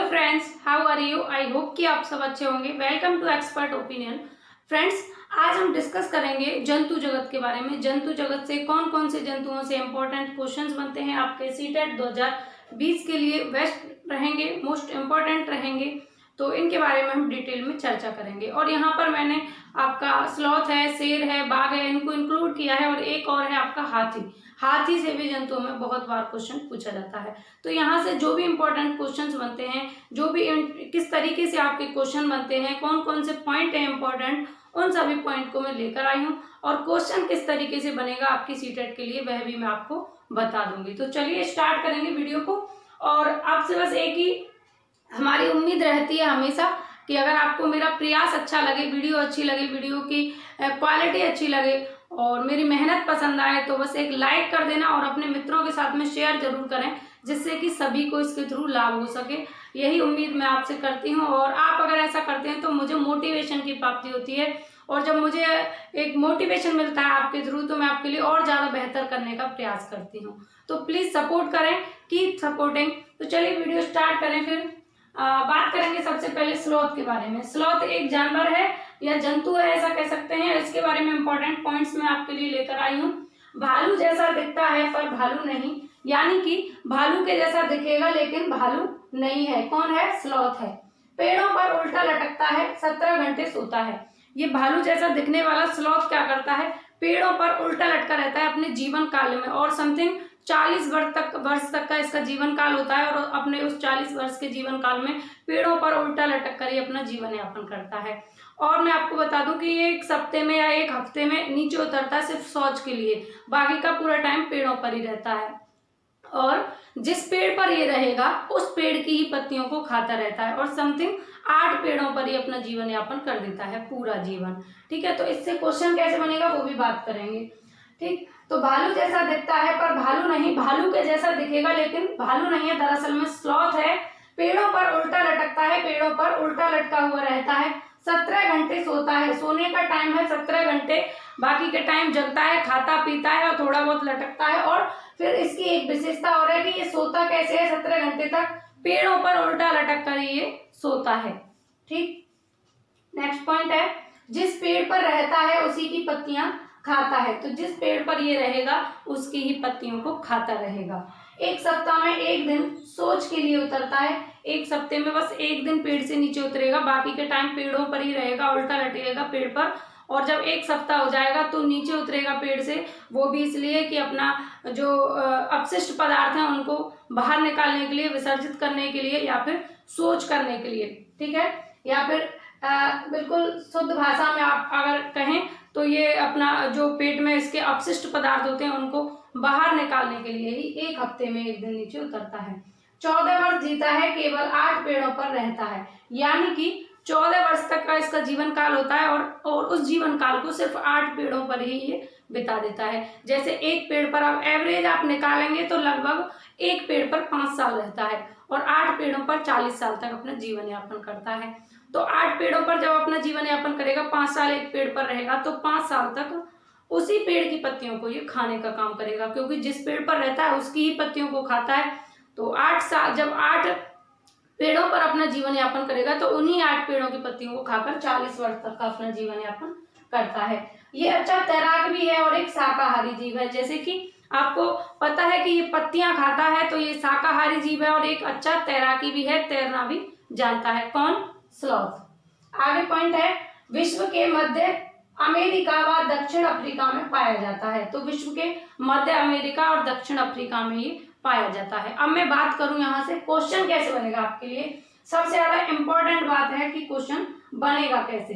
Friends, how are you? I hope कि आप सब अच्छे होंगे। Welcome to expert opinion. Friends, आज हम डिस्कस करेंगे जंतु जगत के बारे में। जंतु जगत से कौन कौन से जंतुओं से इंपॉर्टेंट क्वेश्चंस बनते हैं आपके सीटेट 2020 के लिए बेस्ट रहेंगे, मोस्ट इंपॉर्टेंट रहेंगे, तो इनके बारे में हम डिटेल में चर्चा करेंगे। और यहाँ पर मैंने आपका स्लॉथ है, शेर है, बाघ है, इनको इंक्लूड किया है। और एक और है आपका हाथी। हाथी से भी जंतुओं में बहुत बार क्वेश्चन पूछा जाता है। तो यहाँ से जो भी इंपॉर्टेंट क्वेश्चंस बनते हैं, जो भी किस तरीके से आपके क्वेश्चन बनते हैं, कौन कौन से पॉइंट है इंपॉर्टेंट, उन सभी पॉइंट को मैं लेकर आई हूँ। और क्वेश्चन किस तरीके से बनेगा आपकी सीटेट के लिए वह भी मैं आपको बता दूंगी। तो चलिए स्टार्ट करेंगे वीडियो को। और आपसे बस एक ही हमारी उम्मीद रहती है हमेशा कि अगर आपको मेरा प्रयास अच्छा लगे, वीडियो अच्छी लगे, वीडियो की क्वालिटी अच्छी लगे और मेरी मेहनत पसंद आए, तो बस एक लाइक कर देना और अपने मित्रों के साथ में शेयर जरूर करें, जिससे कि सभी को इसके थ्रू लाभ हो सके। यही उम्मीद मैं आपसे करती हूँ। और आप अगर ऐसा करते हैं तो मुझे मोटिवेशन की प्राप्ति होती है। और जब मुझे एक मोटिवेशन मिलता है आपके थ्रू, तो मैं आपके लिए और ज़्यादा बेहतर करने का प्रयास करती हूँ। तो प्लीज़ सपोर्ट करें, कीप सपोर्टिंग। तो चलिए वीडियो स्टार्ट करें। फिर बात करेंगे सबसे पहले स्लॉथ के बारे में। स्लॉथ एक जानवर है या जंतु है, ऐसा कह सकते हैं। इसके बारे में इंपॉर्टेंट पॉइंट्स मैं आपके लिए लेकर आई हूँ। भालू जैसा दिखता है पर भालू नहीं, यानी कि भालू के जैसा दिखेगा लेकिन भालू नहीं है। कौन है? स्लॉथ है। पेड़ों पर उल्टा लटकता है, 17 घंटे सोता है। ये भालू जैसा दिखने वाला स्लॉथ क्या करता है? पेड़ों पर उल्टा लटका रहता है अपने जीवन काल में। और समथिंग 40 वर्ष तक का इसका जीवन काल होता है। और अपने उस 40 वर्ष के जीवन काल में पेड़ों पर उल्टा लटक कर ही अपना जीवन यापन करता है। और मैं आपको बता दूं कि ये एक सप्ते में या एक हफ्ते में नीचे उतरता है सिर्फ शौच के लिए, बाकी का पूरा टाइम पेड़ों पर ही रहता है। और जिस पेड़ पर ये रहेगा उस पेड़ की ही पत्तियों को खाता रहता है। और समथिंग 8 पेड़ों पर ही अपना जीवन यापन कर देता है पूरा जीवन। ठीक है, तो इससे क्वेश्चन कैसे बनेगा वो भी बात करेंगे। ठीक, तो भालू जैसा दिखता है पर भालू नहीं, भालू के जैसा दिखेगा लेकिन भालू नहीं है। दरअसल में स्लॉथ है। पेड़ों पर उल्टा लटकता है, पेड़ों पर उल्टा लटका हुआ रहता है। 17 घंटे सोता है, सोने का टाइम है 17 घंटे, बाकी के टाइम जगता है, खाता पीता है और थोड़ा बहुत लटकता है। और फिर इसकी एक विशेषता और है कि ये सोता कैसे है 17 घंटे तक? पेड़ों पर उल्टा लटक कर ये सोता है। ठीक, नेक्स्ट पॉइंट है, जिस पेड़ पर रहता है उसी की पत्तियां खाता है। तो जिस पेड़ पर ये रहेगा उसकी ही पत्तियों को खाता रहेगा। एक सप्ताह में एक दिन सोच के लिए उतरता है। एक सप्ते में बस एक दिन पेड़ से नीचे उतरेगा, बाकी के टाइम पेड़ों पर ही रहेगा, उल्टा लटेगा पेड़ पर। और जब एक सप्ताह हो जाएगा तो नीचे उतरेगा पेड़ से, वो भी इसलिए कि अपना जो अपशिष्ट पदार्थ हैं उनको बाहर निकालने के लिए, विसर्जित करने के लिए, या फिर सोच करने के लिए। ठीक है, या फिर बिल्कुल शुद्ध भाषा में आप अगर कहें तो ये अपना जो पेट में इसके अपशिष्ट पदार्थ होते हैं उनको बाहर निकालने के लिए ही एक हफ्ते में एक दिन नीचे उतरता है। 14 वर्ष जीता है, केवल 8 पेड़ों पर रहता है। यानी कि 14 वर्ष तक का इसका जीवन काल होता है और उस जीवन काल को सिर्फ 8 पेड़ों पर ही ये बिता देता है। जैसे एक पेड़ पर आप एवरेज आप निकालेंगे तो लगभग एक पेड़ पर 5 साल रहता है और 8 पेड़ों पर 40 साल तक अपना जीवन यापन करता है। तो 8 पेड़ों पर जब अपना जीवन यापन करेगा, 5 साल एक पेड़ पर रहेगा, तो 5 साल तक उसी पेड़ की पत्तियों को ये खाने का काम करेगा, क्योंकि जिस पेड़ पर रहता है उसकी ही पत्तियों को खाता है। तो 8 साल जब 8 पेड़ों पर अपना जीवन यापन करेगा तो उन्हीं 8 पेड़ों की पत्तियों को खाकर 40 वर्ष तक का अपना जीवन यापन करता है। ये अच्छा तैराक भी है और एक शाकाहारी जीव है। जैसे कि आपको पता है कि ये पत्तियां खाता है, तो ये शाकाहारी जीव है और एक अच्छा तैराकी भी है, तैरना भी जानता है। कौन? स्लॉथ। आगे पॉइंट है, विश्व के मध्य अमेरिका व दक्षिण अफ्रीका में पाया जाता है। तो विश्व के मध्य अमेरिका और दक्षिण अफ्रीका में ये पाया जाता है। अब मैं बात करूं यहाँ से क्वेश्चन कैसे बनेगा आपके लिए। सबसे ज्यादा इंपॉर्टेंट बात है कि क्वेश्चन बनेगा कैसे।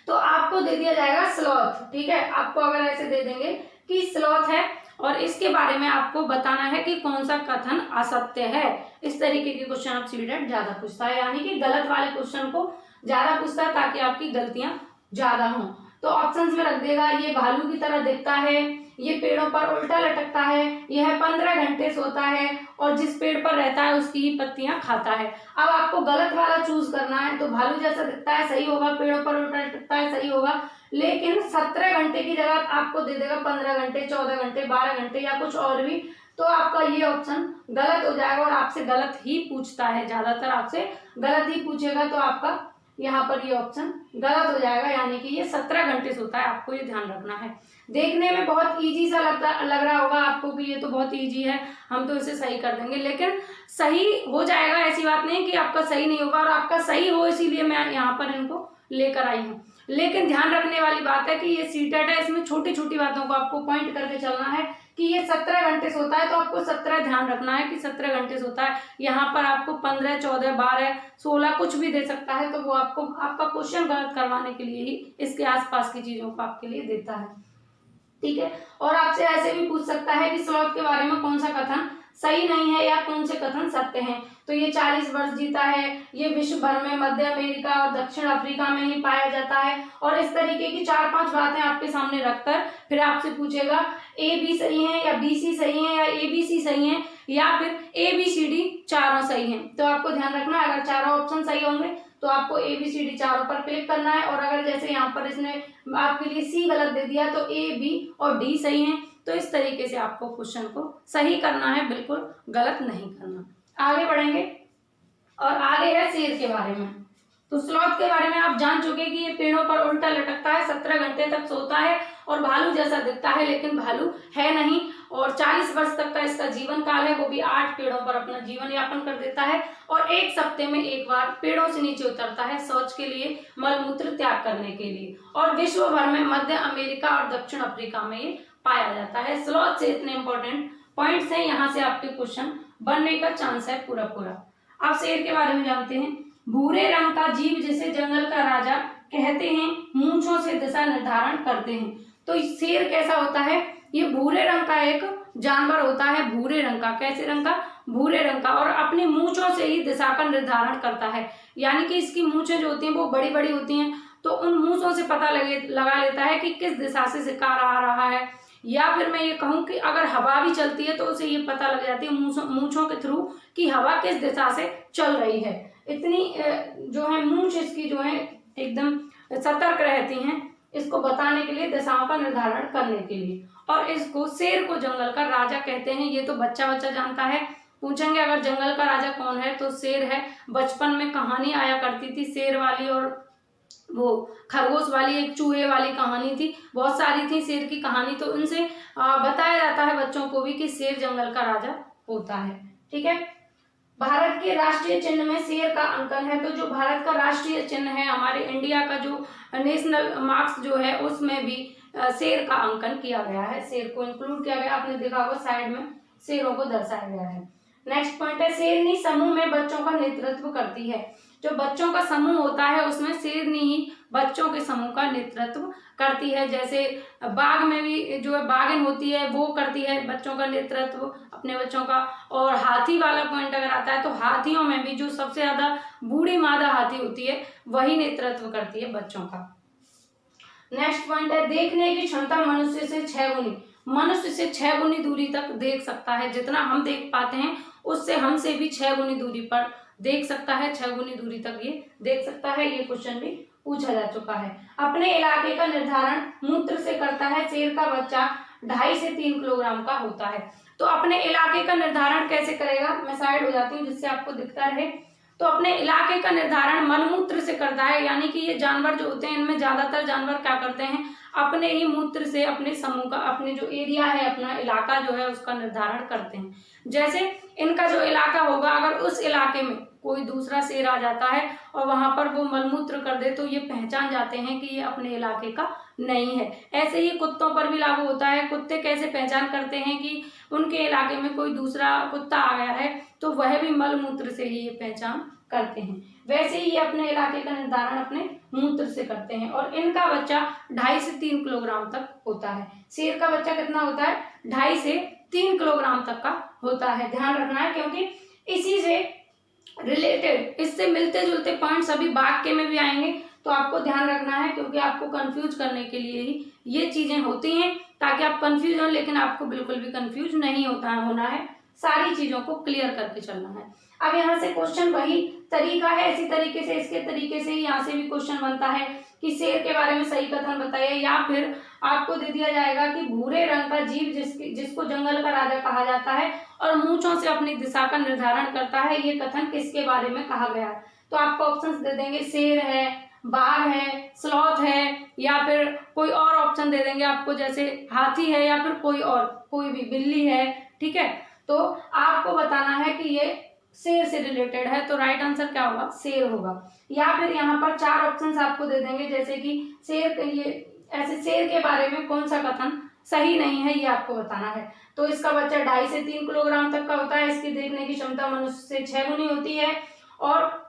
तो आपको दे दिया जाएगा स्लॉथ। ठीक है, आपको अगर ऐसे दे देंगे कि स्लॉथ है और इसके बारे में आपको बताना है कि कौन सा कथन असत्य है। इस तरीके के क्वेश्चन आप सीटेट ज्यादा पूछता है, यानी कि गलत वाले क्वेश्चन को ज्यादा पूछता है ताकि आपकी गलतियां ज्यादा हों। तो ऑप्शंस में रख देगा, ये भालू की तरह दिखता है, ये पेड़ों पर उल्टा लटकता है, यह 15 घंटे सोता है और जिस पेड़ पर रहता है उसकी ही पत्तियां खाता है। अब आपको गलत वाला चूज करना है। तो भालू जैसा दिखता है सही होगा, पेड़ों पर उल्टा लटकता है सही होगा, लेकिन 17 घंटे की जगह आपको दे देगा 15 घंटे, 14 घंटे, 12 घंटे या कुछ और भी। तो आपका ये ऑप्शन गलत हो जाएगा और आपसे गलत ही पूछता है, ज्यादातर आपसे गलत ही पूछेगा, तो आपका यहाँ पर ये ऑप्शन गलत हो जाएगा, यानी कि ये 17 घंटे सोता है। आपको ये ध्यान रखना है। देखने में बहुत इजी सा लग रहा होगा आपको कि ये तो बहुत इजी है, हम तो इसे सही कर देंगे, लेकिन सही हो जाएगा, ऐसी बात नहीं कि आपका सही नहीं होगा, और आपका सही हो इसीलिए मैं यहाँ पर इनको लेकर आई हूँ। लेकिन ध्यान रखने वाली बात है कि ये सीटेट है, इसमें छोटी छोटी बातों को आपको पॉइंट करके चलना है कि ये 17 घंटे सोता है, तो आपको 17 ध्यान रखना है कि 17 घंटे सोता है। यहाँ पर आपको 15, 14, 12, 16 कुछ भी दे सकता है, तो वो आपको आपका क्वेश्चन गलत करवाने के लिए ही इसके आसपास की चीजों को आपके लिए देता है, ठीक है। और आपसे ऐसे भी पूछ सकता है कि स्लॉथ के बारे में कौन सा कथन सही नहीं है या कौन से कथन सत्य हैं। तो ये 40 वर्ष जीता है, ये विश्व भर में मध्य अमेरिका और दक्षिण अफ्रीका में ही पाया जाता है, और इस तरीके की 4-5 बातें आपके सामने रखकर फिर आपसे पूछेगा ए बी सही है या बी सी सही है या ए बी सी सही है या फिर ए बी सी डी चारों सही हैं। तो आपको ध्यान रखना है, अगर चारों ऑप्शन सही होंगे तो आपको ए बी सी डी चारों पर क्लिक करना है, और अगर जैसे यहाँ पर इसने आपके लिए सी गलत दे दिया तो ए बी और डी सही है। तो इस तरीके से आपको क्वेश्चन को सही करना है, बिल्कुल गलत नहीं करना। आगे बढ़ेंगे और आगे है शेर के बारे में। तो स्लॉथ के बारे में आप जान चुके कि ये पेड़ों पर उल्टा लटकता है, 17 घंटे तक सोता है और भालू जैसा दिखता है, लेकिन भालू है नहीं, और 40 वर्ष तक का इसका जीवन काल है, वो भी 8 पेड़ों पर अपना जीवन यापन कर देता है, और 1 सप्ते में 1 बार पेड़ों से नीचे उतरता है शौच के लिए, मलमूत्र त्याग करने के लिए, और विश्व भर में मध्य अमेरिका और दक्षिण अफ्रीका में ये पाया जाता है। स्लॉथ से इतने इंपॉर्टेंट पॉइंट्स हैं, यहाँ से आपके क्वेश्चन बनने का चांस है पूरा पूरा। आप शेर के बारे में जानते हैं। भूरे रंग का जीव जिसे जंगल का राजा कहते हैं, मूंछों से दिशा निर्धारण करते हैं। तो शेर कैसा होता है, ये भूरे रंग का एक जानवर होता है, भूरे रंग का, कैसे रंग का, भूरे रंग का, और अपनी मूंछों से ही दिशा का निर्धारण करता है, यानी कि इसकी मूंछें जो होती हैं वो बड़ी बड़ी होती हैं, तो उन मूंछों से पता लगा लेता है कि किस दिशा से शिकार आ रहा है, या फिर मैं ये कहूँ कि अगर हवा भी चलती है तो उसे ये पता लग जाती है मूंछों के थ्रू कि हवा किस दिशा से चल रही है। इतनी जो है मूंछ इसकी जो है एकदम सतर्क रहती हैं इसको बताने के लिए, दिशाओं का निर्धारण करने के लिए। और इसको शेर को जंगल का राजा कहते हैं, ये तो बच्चा बच्चा जानता है। पूछेंगे अगर जंगल का राजा कौन है तो शेर है। बचपन में कहानी आया करती थी शेर वाली, और वो खरगोश वाली, एक चूहे वाली कहानी थी, बहुत सारी थी शेर की कहानी, तो उनसे बताया जाता है बच्चों को भी कि शेर जंगल का राजा होता है, ठीक है। भारत के राष्ट्रीय चिन्ह में शेर का अंकन है, तो जो भारत का राष्ट्रीय चिन्ह है, हमारे इंडिया का जो नेशनल मार्क्स जो है उसमें भी शेर का अंकन किया गया है, शेर को इंक्लूड किया गया। आपने देखा होगा साइड में शेरों को दर्शाया गया है। नेक्स्ट पॉइंट है, शेरनी समूह में बच्चों का नेतृत्व करती है। जो बच्चों का समूह होता है उसमें शेरनी ही बच्चों के समूह का नेतृत्व करती है। जैसे बाघ में भी जो है बाघिन होती है, वो करती है बच्चों का नेतृत्व अपने बच्चों का। और हाथी वाला पॉइंट अगर आता है तो हाथियों में भी जो सबसे ज्यादा बूढ़ी मादा हाथी होती है वही नेतृत्व करती है बच्चों का। नेक्स्ट पॉइंट है, देखने की क्षमता मनुष्य से 6 गुनी, मनुष्य से 6 गुनी दूरी तक देख सकता है। जितना हम देख पाते हैं उससे हमसे भी 6 गुनी दूरी पर देख सकता है, 6 गुनी दूरी तक ये देख सकता है। ये क्वेश्चन भी पूछा जा चुका है। अपने इलाके का निर्धारण मूत्र से करता है। शेर का बच्चा 2.5 से 3 किलोग्राम का होता है। तो अपने इलाके का निर्धारण कैसे करेगा, मैं साइड हो जाती हूँ जिससे आपको दिखता रहे। तो अपने इलाके का निर्धारण मलमूत्र से करता है, यानी कि ये जानवर जो होते हैं इनमें ज्यादातर जानवर क्या करते हैं, अपने ही मूत्र से अपने समूह का, अपने जो एरिया है, अपना इलाका जो है उसका निर्धारण करते हैं। जैसे इनका जो इलाका होगा, अगर उस इलाके में कोई दूसरा शेर आ जाता है और वहां पर वो मलमूत्र कर दे तो ये पहचान जाते हैं कि ये अपने इलाके का नहीं है। ऐसे ही कुत्तों पर भी लागू होता है। कुत्ते कैसे पहचान करते हैं कि उनके इलाके में कोई दूसरा कुत्ता आ गया है, तो वह भी मलमूत्र से ही ये पहचान करते हैं। वैसे ही ये अपने इलाके का निर्धारण अपने मूत्र से करते हैं। और इनका बच्चा 2.5 से 3 किलोग्राम तक होता है। शेर का बच्चा कितना होता है, 2.5 से 3 किलोग्राम तक का होता है। ध्यान रखना है क्योंकि इसी से रिलेटेड, इससे मिलते जुलते पॉइंट सभी बाघ के में भी आएंगे, तो आपको ध्यान रखना है क्योंकि आपको कंफ्यूज करने के लिए ही ये चीजें होती हैं, ताकि आप कंफ्यूज हो, लेकिन आपको बिल्कुल भी कंफ्यूज नहीं होना है, सारी चीजों को क्लियर करके चलना है। अब यहाँ से क्वेश्चन वही तरीका है, इसी तरीके से इसके तरीके से ही यहाँ से भी क्वेश्चन बनता है कि शेर के बारे में सही कथन बताइए, या फिर आपको दे दिया जाएगा कि भूरे रंग का जीव जिसको जंगल का राजा कहा जाता है और मूंछों से अपनी दिशा का निर्धारण करता है, ये कथन किसके बारे में कहा गया है? तो आपको ऑप्शंस दे देंगे, शेर है, बाघ है, स्लॉथ है, या फिर कोई और ऑप्शन दे देंगे आपको, जैसे हाथी है या फिर कोई भी बिल्ली है। ठीक है, तो आपको बताना है कि ये शेर से रिलेटेड है, तो राइट आंसर क्या होगा? शेर होगा। या फिर यहाँ पर 4 ऑप्शंस आपको दे देंगे, जैसे कि शेर के बारे में कौन सा कथन सही नहीं है, ये आपको बताना है। तो इसका बच्चा 2.5 से 3 किलोग्राम तक का होता है, इसकी देखने की क्षमता मनुष्य से 6 गुनी होती है, और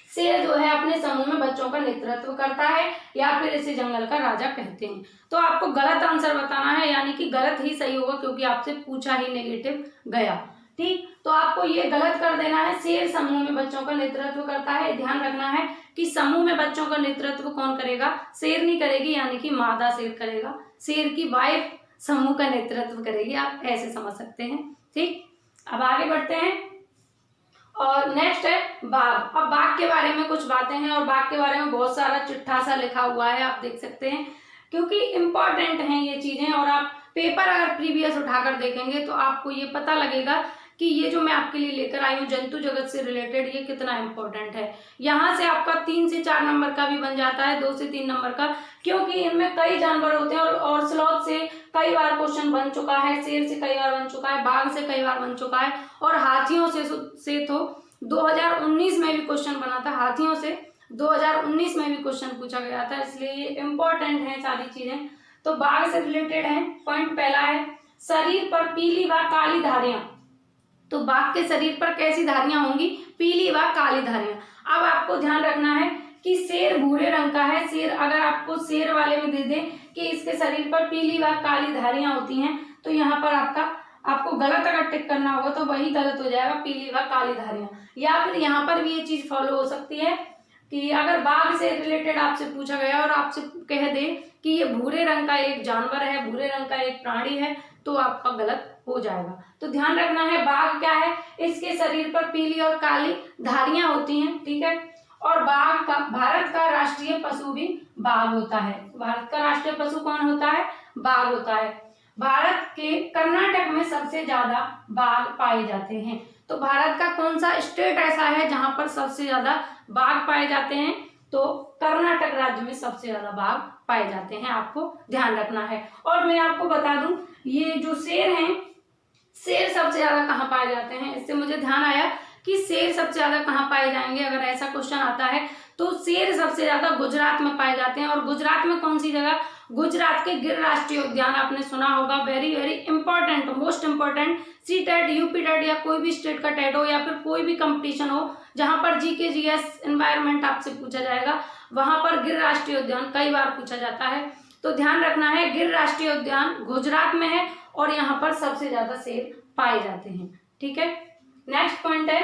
शेर जो है अपने समूह में बच्चों का नेतृत्व करता है, या फिर इसे जंगल का राजा कहते हैं। तो आपको गलत आंसर बताना है, यानी कि गलत ही सही होगा, क्योंकि आपसे पूछा ही नेगेटिव गया। ठीक, तो आपको ये गलत कर देना है, शेर समूह में बच्चों का नेतृत्व करता है। ध्यान रखना है कि समूह में बच्चों का नेतृत्व कौन करेगा? शेर नहीं करेगी, यानी कि मादा शेर करेगा, शेर की वाइफ समूह का नेतृत्व करेगी, आप ऐसे समझ सकते हैं। ठीक, अब आगे बढ़ते हैं, और नेक्स्ट है बाघ। अब बाघ के बारे में कुछ बातें हैं, और बाघ के बारे में बहुत सारा चिट्ठा सा लिखा हुआ है, आप देख सकते हैं, क्योंकि इम्पोर्टेंट हैं ये चीजें, और आप पेपर अगर प्रीवियस उठाकर देखेंगे तो आपको ये पता लगेगा कि ये जो मैं आपके लिए लेकर आई हूँ जंतु जगत से रिलेटेड, ये कितना इम्पोर्टेंट है। यहाँ से आपका 3 से 4 नंबर का भी बन जाता है, 2 से 3 नंबर का, क्योंकि इनमें कई जानवर होते हैं, और स्लॉथ से कई बार क्वेश्चन बन चुका है, शेर से कई बार बन चुका है, बाघ से कई बार बन चुका है, और हाथियों से तो 2019 में भी क्वेश्चन बना था, हाथियों से 2019 में भी क्वेश्चन पूछा गया था, इसलिए ये इम्पोर्टेंट है सारी चीजें। तो बाघ से रिलेटेड है। पॉइंट पहला है, शरीर पर पीली व काली धारियां। तो बाघ के शरीर पर कैसी धारियां होंगी? पीली व काली धारियां। अब आपको ध्यान रखना है कि शेर भूरे रंग का है, शेर अगर आपको शेर वाले में दे दे कि इसके शरीर पर पीली व काली धारियां होती हैं, तो यहाँ पर आपको गलत अगर टिक करना होगा तो वही गलत हो जाएगा, पीली व काली धारियां। या फिर यहाँ पर भी ये चीज फॉलो हो सकती है कि अगर बाघ से रिलेटेड आपसे पूछा गया और आपसे कह दे कि ये भूरे रंग का एक जानवर है, भूरे रंग का एक प्राणी है, तो आपका गलत हो जाएगा। तो ध्यान रखना है, बाघ क्या है? इसके शरीर पर पीली और काली धारियां होती हैं। ठीक है, और भारत का राष्ट्रीय पशु भी बाघ होता है। भारत का राष्ट्रीय पशु कौन होता है? बाघ होता है। भारत के कर्नाटक में सबसे ज्यादा बाघ पाए जाते हैं। तो भारत का कौन सा स्टेट ऐसा है जहां पर सबसे ज्यादा बाघ पाए जाते हैं? तो कर्नाटक राज्य में सबसे ज्यादा बाघ पाए जाते हैं, आपको ध्यान रखना है। और मैं आपको बता दूं, ये जो शेर हैं, शेर सबसे ज्यादा कहाँ पाए जाते हैं? इससे मुझे ध्यान आया कि शेर सबसे ज्यादा कहाँ पाए जाएंगे, अगर ऐसा क्वेश्चन आता है तो शेर सबसे ज्यादा गुजरात में पाए जाते हैं। और गुजरात में कौन सी जगह? गुजरात के गिर राष्ट्रीय उद्यान, आपने सुना होगा, very very important, most important. C TET, UP TET या कोई भी स्टेट का टेट हो, या फिर कोई भी कंपटीशन हो जहां पर जीके जीएस एनवायरमेंट आपसे पूछा जाएगा, वहां पर गिर राष्ट्रीय उद्यान कई बार पूछा जाता है। तो ध्यान रखना है, गिर राष्ट्रीय उद्यान गुजरात में है, और यहाँ पर सबसे ज्यादा शेर पाए जाते हैं। ठीक है, नेक्स्ट पॉइंट है,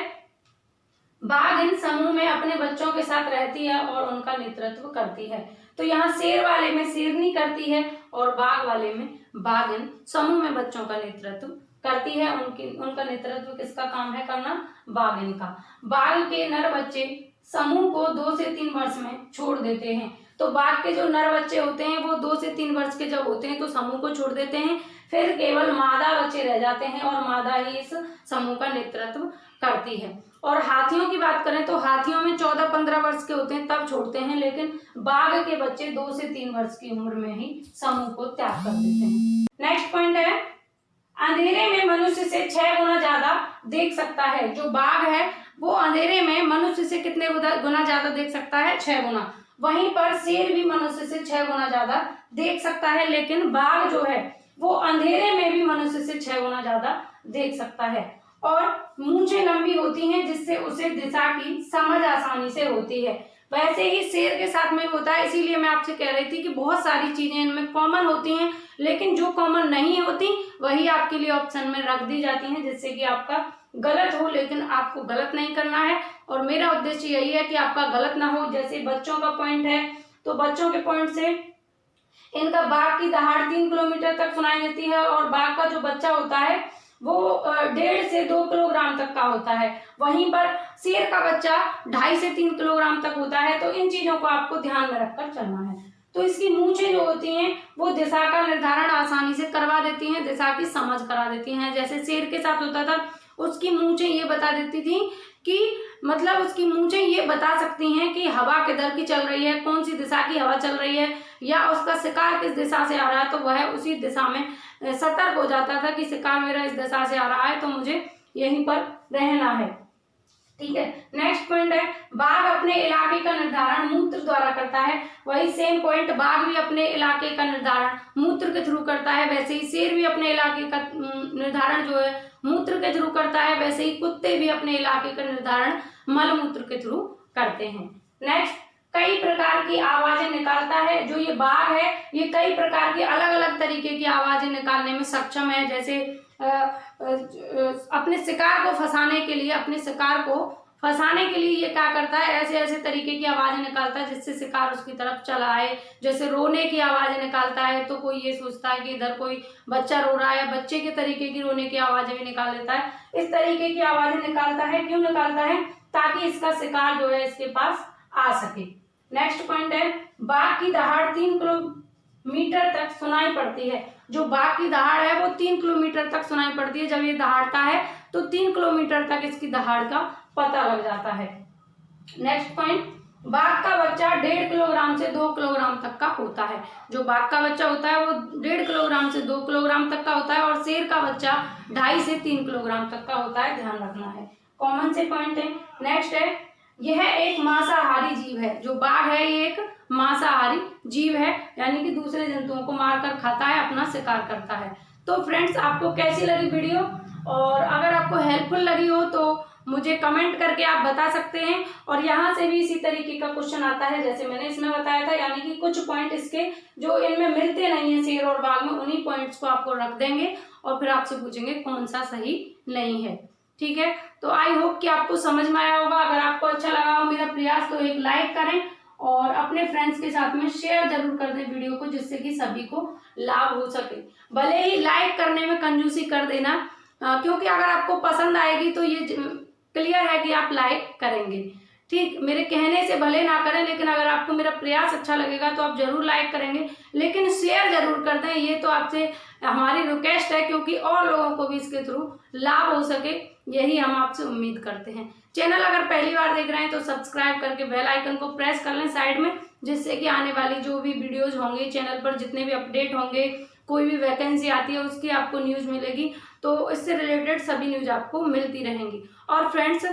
बाघ इन समूह में अपने बच्चों के साथ रहती है और उनका नेतृत्व करती है। तो यहाँ शेर वाले में शेरनी करती है, और बाघ वाले में बाघिन समूह में बच्चों का नेतृत्व करती है। उनका नेतृत्व किसका काम है करना? बाघिन का। बाघ के नर बच्चे समूह को 2 से 3 वर्ष में छोड़ देते हैं। तो बाघ के जो नर बच्चे होते हैं वो 2 से 3 वर्ष के जब होते हैं तो समूह को छोड़ देते हैं, फिर केवल मादा बच्चे रह जाते हैं, और मादा ही इस समूह का नेतृत्व करती है। और हाथियों की बात करें तो हाथियों में 14-15 वर्ष के होते हैं तब छोड़ते हैं, लेकिन बाघ के बच्चे 2 से 3 वर्ष की उम्र में ही समूह को त्याग कर देते हैं। नेक्स्ट पॉइंट है, अंधेरे में मनुष्य से 6 गुना ज्यादा देख सकता है। जो बाघ है वो अंधेरे में मनुष्य से कितने गुना ज्यादा देख सकता है? 6 गुना। वहीं पर शेर भी मनुष्य से 6 गुना ज्यादा देख सकता है, लेकिन बाघ जो है वो अंधेरे में भी मनुष्य से 6 गुना ज्यादा देख सकता है। और मूंछें लंबी होती हैं, जिससे उसे दिशा की समझ आसानी से होती है। वैसे ही शेर के साथ में होता है, इसीलिए मैं आपसे कह रही थी कि बहुत सारी चीजें इनमें कॉमन होती हैं, लेकिन जो कॉमन नहीं होती वही आपके लिए ऑप्शन में रख दी जाती हैं, जिससे कि आपका गलत हो, लेकिन आपको गलत नहीं करना है। और मेरा उद्देश्य यही है कि आपका गलत ना हो। जैसे बच्चों का पॉइंट है, तो बच्चों के पॉइंट से इनका बाघ की दहाड़ 3 किलोमीटर तक सुनाई देती है, और बाघ का जो बच्चा होता है वो 1.5 से 2 किलोग्राम तक का होता है। वहीं पर शेर का बच्चा 2.5 से 3 किलोग्राम तक होता है। तो इन चीजों को आपको ध्यान में रखकर चलना है। तो इसकी मूंछें जो होती हैं वो दिशा का निर्धारण आसानी से करवा देती हैं, दिशा की समझ करा देती हैं। जैसे शेर के साथ होता था, उसकी मूंछें ये बता देती थी कि मतलब उसकी मूंछें ये बता सकती हैं कि हवा किधर की चल रही है, कौन सी दिशा की हवा चल रही है, या उसका शिकार किस दिशा से आ रहा है, तो वह उसी दिशा में सतर्क हो जाता था कि शिकार मेरा इस दिशा से आ रहा है तो मुझे यहीं पर रहना है। ठीक है, नेक्स्ट पॉइंट है, बाघ अपने इलाके का निर्धारण मूत्र द्वारा करता है। वही सेम पॉइंट, बाघ भी अपने इलाके का निर्धारण मूत्र के थ्रू करता है, वैसे ही शेर भी अपने इलाके का निर्धारण जो है मूत्र के थ्रू करता है, वैसे ही कुत्ते भी अपने इलाके का निर्धारण मल मूत्र के थ्रू करते हैं। नेक्स्ट, कई प्रकार की आवाजें निकालता है। जो ये बाघ है ये कई प्रकार की अलग अलग तरीके की आवाजें निकालने में सक्षम है। जैसे अपने शिकार को फंसाने के लिए ये क्या करता है, ऐसे ऐसे तरीके की आवाजें निकालता है जिससे शिकार उसकी तरफ चला आए। जैसे रोने की आवाजें निकालता है, तो कोई ये सोचता है कि इधर कोई बच्चा रो रहा है, बच्चे के तरीके की रोने की आवाजें भी निकाल लेता है। इस तरीके की आवाजें निकालता है, क्यों निकालता है, ताकि इसका शिकार जो है इसके पास आ सके। नेक्स्ट पॉइंट है, बाघ की दहाड़ 3 किलोमीटर तक सुनाई पड़ती है। जो बाघ की दहाड़ है वो 3 किलोमीटर तक सुनाई पड़ती है। जब ये दहाड़ता है तो 3 किलोमीटर तक इसकी दहाड़ का पता लग जाता है। नेक्स्ट पॉइंट, बाघ का बच्चा 1.5 किलोग्राम से 2 किलोग्राम तक का होता है। जो बाघ का बच्चा होता है वो 1.5 किलोग्राम से 2 किलोग्राम तक का होता है, और शेर का बच्चा 2.5 से 3 किलोग्राम तक का होता है, ध्यान रखना है, कॉमन से पॉइंट है। नेक्स्ट है, यह एक मांसाहारी जीव है। जो बाघ है ये एक मांसाहारी जीव है, यानी कि दूसरे जंतुओं को मारकर खाता है, अपना शिकार करता है। तो फ्रेंड्स, आपको कैसी लगी वीडियो, और अगर आपको हेल्पफुल लगी हो तो मुझे कमेंट करके आप बता सकते हैं। और यहाँ से भी इसी तरीके का क्वेश्चन आता है जैसे मैंने इसमें बताया था, यानी कि कुछ पॉइंट इसके जो इनमें मिलते नहीं है शेर और बाघ में, उन्हीं पॉइंट्स को आपको रख देंगे और फिर आपसे पूछेंगे कौन सा सही नहीं है। ठीक है, तो आई होप कि आपको समझ में आया होगा। अगर आपको अच्छा लगा हो मेरा प्रयास तो एक लाइक करें और अपने फ्रेंड्स के साथ में शेयर जरूर कर दें वीडियो को, जिससे कि सभी को लाभ हो सके। भले ही लाइक करने में कंजूसी कर देना, क्योंकि अगर आपको पसंद आएगी तो ये क्लियर है कि आप लाइक करेंगे। ठीक, मेरे कहने से भले ना करें, लेकिन अगर आपको मेरा प्रयास अच्छा लगेगा तो आप जरूर लाइक करेंगे, लेकिन शेयर जरूर कर दें। ये तो आपसे हमारी रिक्वेस्ट है, क्योंकि और लोगों को भी इसके थ्रू लाभ हो सके, यही हम आपसे उम्मीद करते हैं। चैनल अगर पहली बार देख रहे हैं तो सब्सक्राइब करके बेल आइकन को प्रेस कर लें साइड में, जिससे कि आने वाली जो भी वीडियोज होंगे चैनल पर, जितने भी अपडेट होंगे, कोई भी वैकेंसी आती है उसकी आपको न्यूज़ मिलेगी, तो इससे रिलेटेड सभी न्यूज आपको मिलती रहेंगी। और फ्रेंड्स,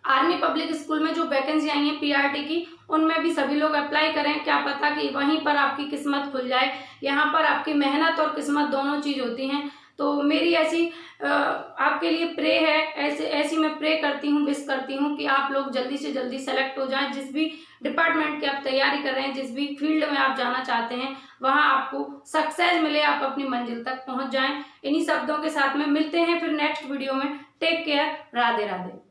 आर्मी पब्लिक स्कूल में जो वैकेंसी आई है पीआरटी की, उनमें भी सभी लोग अप्लाई करें। क्या पता कि वहीं पर आपकी किस्मत खुल जाए। यहाँ पर आपकी मेहनत और किस्मत दोनों चीज होती हैं। तो मेरी ऐसी आपके लिए प्रे है, ऐसी मैं प्रे करती हूँ, विश करती हूँ कि आप लोग जल्दी से जल्दी सेलेक्ट हो जाएं। जिस भी डिपार्टमेंट की आप तैयारी कर रहे हैं, जिस भी फील्ड में आप जाना चाहते हैं, वहाँ आपको सक्सेस मिले, आप अपनी मंजिल तक पहुँच जाएं। इन्हीं शब्दों के साथ में मिलते हैं फिर नेक्स्ट वीडियो में। Take care, Radhe Radhe.